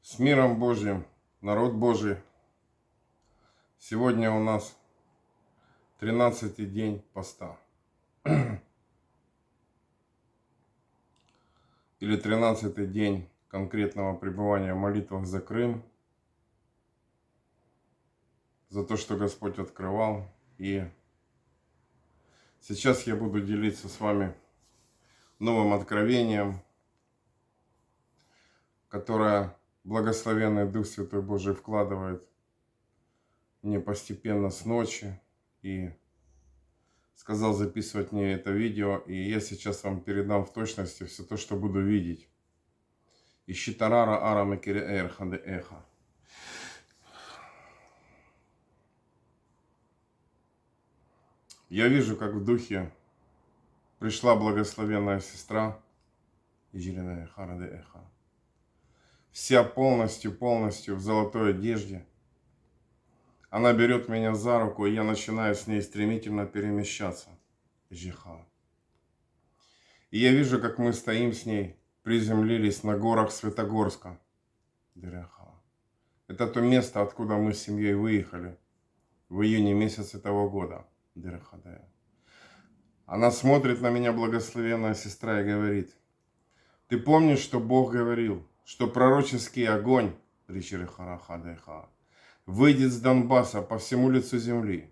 С миром Божьим, народ Божий. Сегодня у нас 13-й день поста. Или 13-й день конкретного пребывания в молитвах за Крым. За то, что Господь открывал. И сейчас я буду делиться с вами новым откровением, которое благословенный Дух Святой Божий вкладывает мне постепенно с ночи. И сказал записывать мне это видео, и я сейчас вам передам в точности все то, что буду видеть. Ищи тарара араме киреэр хаде эха. Я вижу, как в духе пришла благословенная сестра, вся полностью в золотой одежде. Она берет меня за руку, и я начинаю с ней стремительно перемещаться. И я вижу, как мы стоим с ней, приземлились на горах Светогорска. Это то место, откуда мы с семьей выехали в июне месяце этого года. Она смотрит на меня, благословенная сестра, и говорит: ты помнишь, что Бог говорил, что пророческий огонь выйдет с Донбасса по всему лицу земли.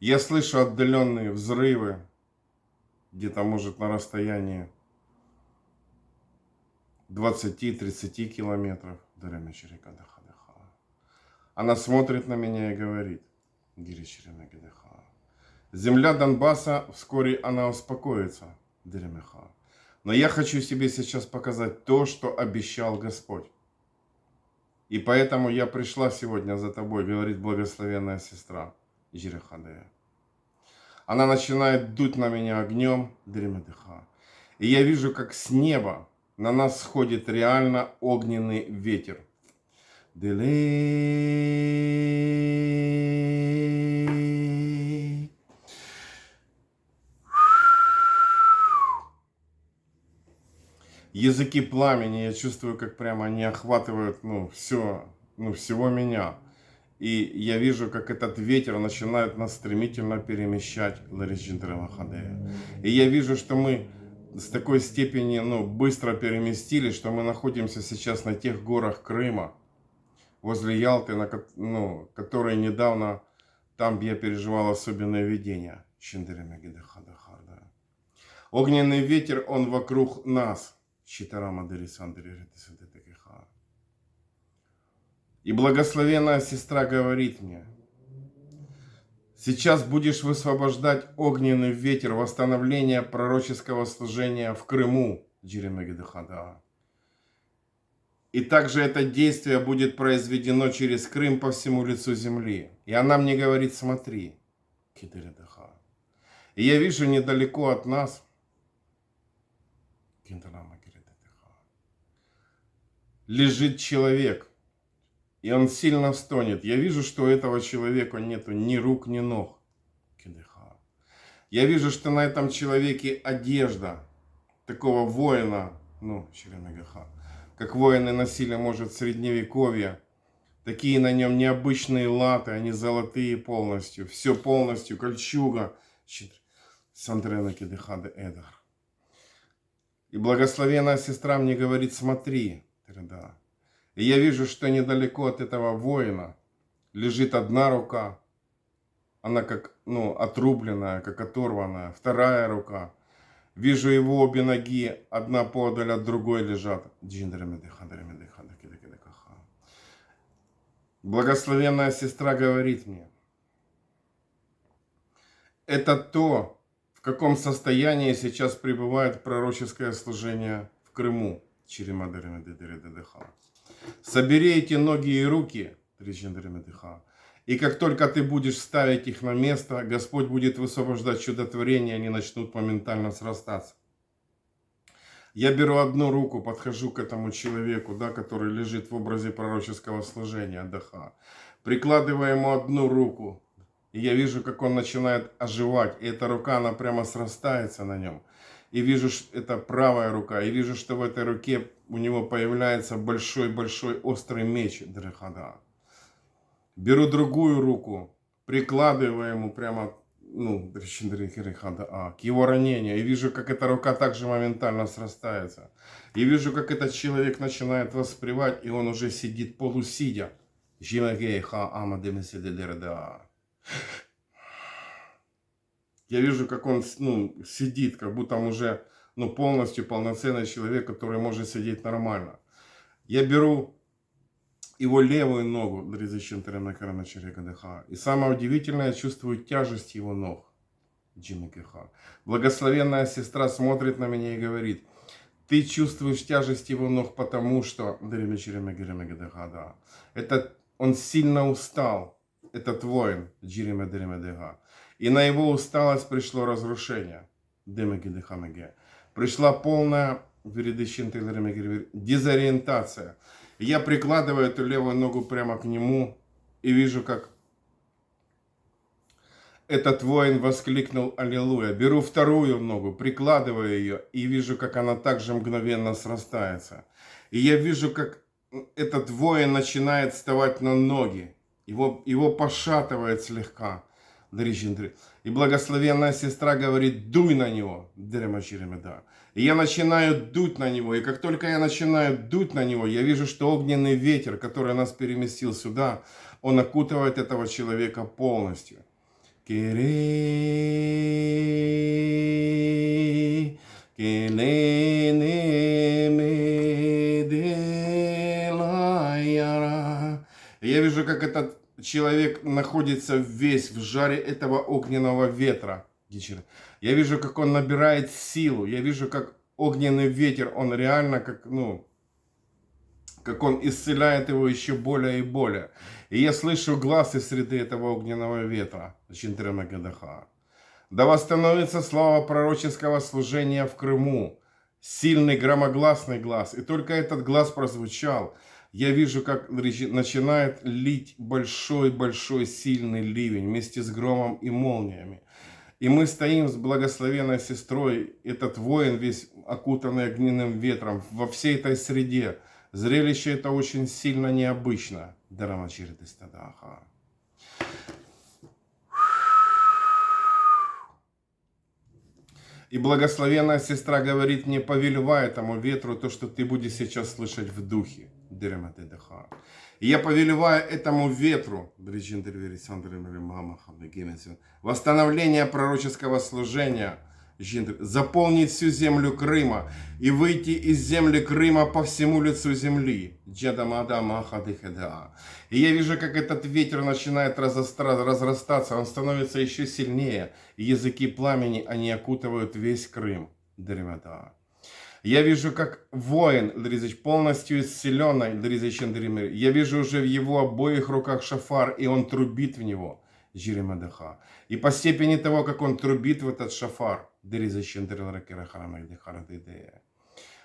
Я слышу отдаленные взрывы, где-то, может, на расстоянии 20-30 километров. Она смотрит на меня и говорит: земля Донбасса, вскоре она успокоится. Но я хочу себе сейчас показать то, что обещал Господь. И поэтому я пришла сегодня за тобой, говорит благословенная сестра. Она начинает дуть на меня огнем. И я вижу, как с неба на нас сходит реально огненный ветер. Языки пламени, я чувствую, как прямо они охватывают, всего меня. И я вижу, как этот ветер начинает нас стремительно перемещать. И я вижу, что мы с такой степени, быстро переместились, что мы находимся сейчас на тех горах Крыма, возле Ялты, которые недавно, там я переживал особенное видение. Огненный ветер, он вокруг нас. И благословенная сестра говорит мне: сейчас будешь высвобождать огненный ветер восстановления пророческого служения в Крыму. И также это действие будет произведено через Крым по всему лицу земли. И она мне говорит: смотри. И я вижу недалеко от нас лежит человек. И он сильно стонет. Я вижу, что у этого человека нету ни рук, ни ног. Я вижу, что на этом человеке одежда такого воина, как воины носили, может, в средневековье. Такие на нем необычные латы, они золотые полностью. Все полностью, кольчуга. И благословенная сестра мне говорит: смотри. И я вижу, что недалеко от этого воина лежит одна рука. Она как, отрубленная, как оторванная. Вторая рука. Вижу его обе ноги, одна подаль от другой лежат. Благословенная сестра говорит мне: это то, в каком состоянии сейчас пребывает пророческое служение в Крыму. Собери эти ноги и руки, и как только ты будешь ставить их на место, Господь будет высвобождать чудотворения, они начнут моментально срастаться. Я беру одну руку, подхожу к этому человеку, который лежит в образе пророческого служения, прикладываю ему одну руку, и я вижу, как он начинает оживать, и эта рука, она прямо срастается на нем. и вижу, что это правая рука, и вижу, что в этой руке у него появляется большой-большой острый меч Дрехада. Беру другую руку, прикладываю ему прямо, ну, к его ранению, и вижу, как эта рука также моментально срастается. И вижу, как этот человек начинает воспевать, и он уже сидит полусидя. Я вижу, как он, ну, сидит, как будто он уже, ну, полностью полноценный человек, который может сидеть нормально. Я беру его левую ногу, и самое удивительное, я чувствую тяжесть его ног. Благословенная сестра смотрит на меня и говорит: ты чувствуешь тяжесть его ног, потому что это он сильно устал, этот воин, и на его усталость пришло разрушение. Пришла полная дезориентация. Я прикладываю эту левую ногу прямо к нему и вижу, как этот воин воскликнул «Аллилуйя». Беру вторую ногу, прикладываю ее и вижу, как она также мгновенно срастается. И я вижу, как этот воин начинает вставать на ноги. Его пошатывает слегка. И благословенная сестра говорит: дуй на него. И я начинаю дуть на него. И как только я начинаю дуть на него, я вижу, что огненный ветер, который нас переместил сюда, он окутывает этого человека полностью. Я вижу, как этот человек находится весь в жаре этого огненного ветра. Я вижу, как он набирает силу. Я вижу, как огненный ветер, он реально как, ну, как он исцеляет его еще более и более. И я слышу глаз из среды этого огненного ветра. Да восстановится слава пророческого служения в Крыму. Сильный громогласный глаз. И только этот глаз прозвучал. Я вижу, как начинает лить большой-большой сильный ливень вместе с громом и молниями. И мы стоим с благословенной сестрой, этот воин весь окутанный огненным ветром, во всей этой среде. Зрелище это очень сильно необычно. И благословенная сестра говорит: не повелевай этому ветру то, что ты будешь сейчас слышать в духе. И я повелеваю этому ветру восстановление пророческого служения, заполнить всю землю Крыма и выйти из земли Крыма по всему лицу земли. И я вижу, как этот ветер начинает разрастаться, он становится еще сильнее. И языки пламени, они окутывают весь Крым. Я вижу, как воин, полностью исцеленный, я вижу уже в его обоих руках шафар, и он трубит в него. И по степени того, как он трубит в этот шафар,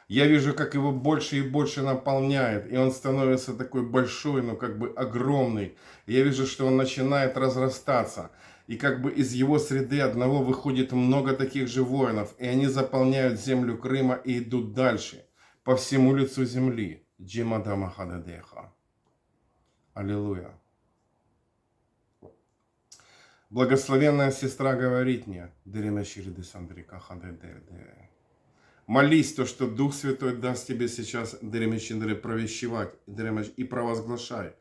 я вижу, как его больше и больше наполняет, и он становится такой большой, ну как бы огромный. Я вижу, что он начинает разрастаться. И как бы из его среды одного выходит много таких же воинов, и они заполняют землю Крыма и идут дальше, по всему лицу земли. Аллилуйя. Благословенная сестра говорит мне: молись, то, что Дух Святой даст тебе сейчас провещевать и провозглашай.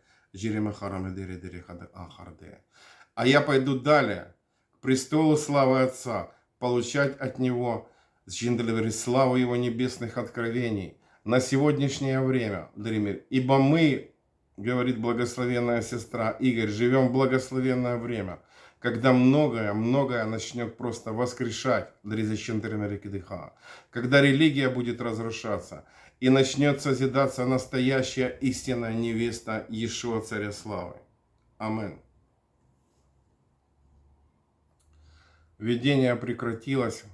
А я пойду далее, к престолу славы Отца, получать от Него славу Его небесных откровений на сегодняшнее время. Ибо мы, говорит благословенная сестра Игорь, живем в благословенное время, когда многое начнет просто воскрешать, когда религия будет разрушаться, и начнет созидаться настоящая истинная невеста Иешуа Царя Славы. Аминь. Видение прекратилось.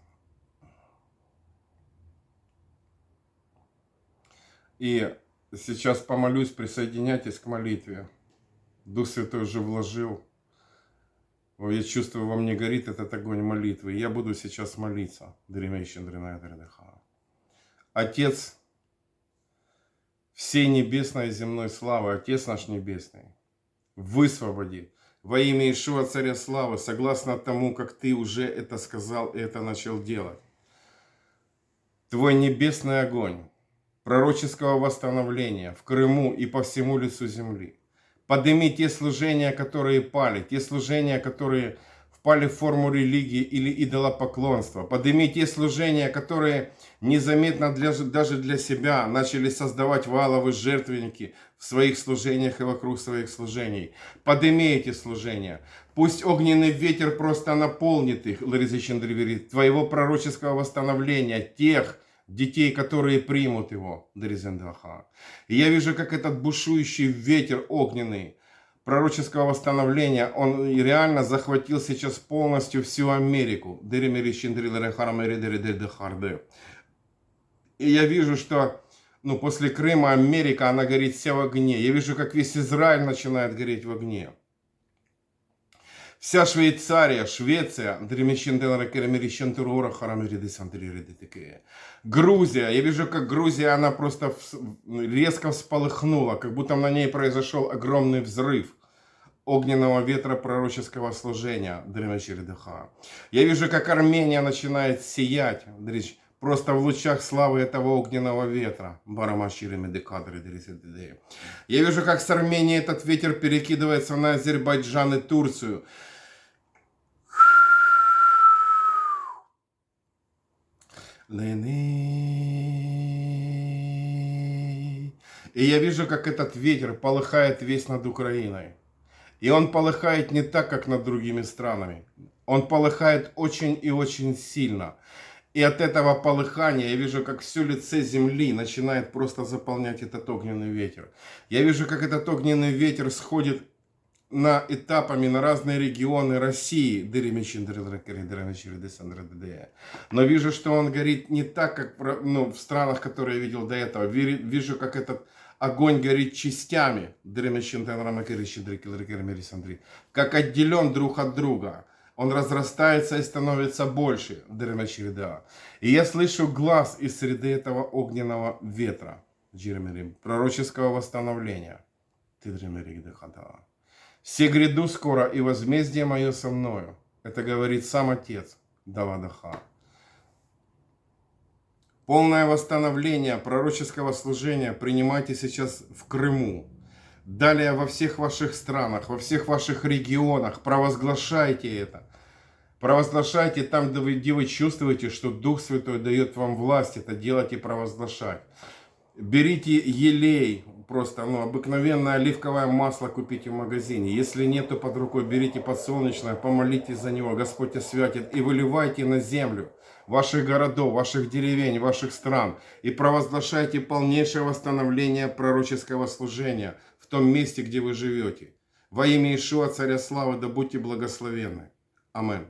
И сейчас помолюсь, присоединяйтесь к молитве. Дух Святой уже вложил Я чувствую, во мне горит этот огонь молитвы. Я буду сейчас молиться. Отец всей небесной и земной славы, Отец наш Небесный, высвободи во имя Иешуа Царя Славы, согласно тому, как Ты уже это сказал и это начал делать. Твой небесный огонь пророческого восстановления в Крыму и по всему лицу земли. Подними те служения, которые пали, те служения, которые впали в форму религии или идолопоклонства. Подними те служения, которые незаметно даже для себя начали создавать валовые жертвенники в своих служениях и вокруг своих служений. Подними эти служения. Пусть огненный ветер просто наполнит их, твоего пророческого восстановления, тех детей, которые примут его. И я вижу, как этот бушующий ветер огненный пророческого восстановления, он реально захватил сейчас полностью всю Америку. И я вижу, что после Крыма Америка, она горит вся в огне. Я вижу, как весь Израиль начинает гореть в огне. Вся Швейцария, Швеция, Грузия, я вижу, как Грузия, она просто резко всполыхнула, как будто на ней произошел огромный взрыв огненного ветра пророческого служения. Я вижу, как Армения начинает сиять, просто в лучах славы этого огненного ветра. Я вижу, как с Армении этот ветер перекидывается на Азербайджан и Турцию. И я вижу, как этот ветер полыхает весь над Украиной. И он полыхает не так, как над другими странами. Он полыхает очень и очень сильно. И от этого полыхания я вижу, как все лице земли начинает просто заполнять этот огненный ветер. Я вижу, как этот огненный ветер сходит на этапами на разные регионы России. Но вижу, что он горит не так, как в странах, которые я видел до этого. Вижу, как этот огонь горит частями, как отделен друг от друга. Он разрастается и становится больше. И я слышу глаз из среды этого огненного ветра, пророческого восстановления. «Все гряду скоро, и возмездие мое со мною». Это говорит сам Отец Давадаха. Полное восстановление пророческого служения принимайте сейчас в Крыму. Далее во всех ваших странах, во всех ваших регионах. Провозглашайте это. Провозглашайте там, где вы чувствуете, что Дух Святой дает вам власть это делать и провозглашать. Берите елей, просто обыкновенное оливковое масло купите в магазине. Если нету под рукой, берите подсолнечное, помолитесь за него, Господь освятит, и выливайте на землю ваших городов, ваших деревень, ваших стран. И провозглашайте полнейшее восстановление пророческого служения в том месте, где вы живете. Во имя Иешуа, Царя Славы, да будьте благословенны. Аминь.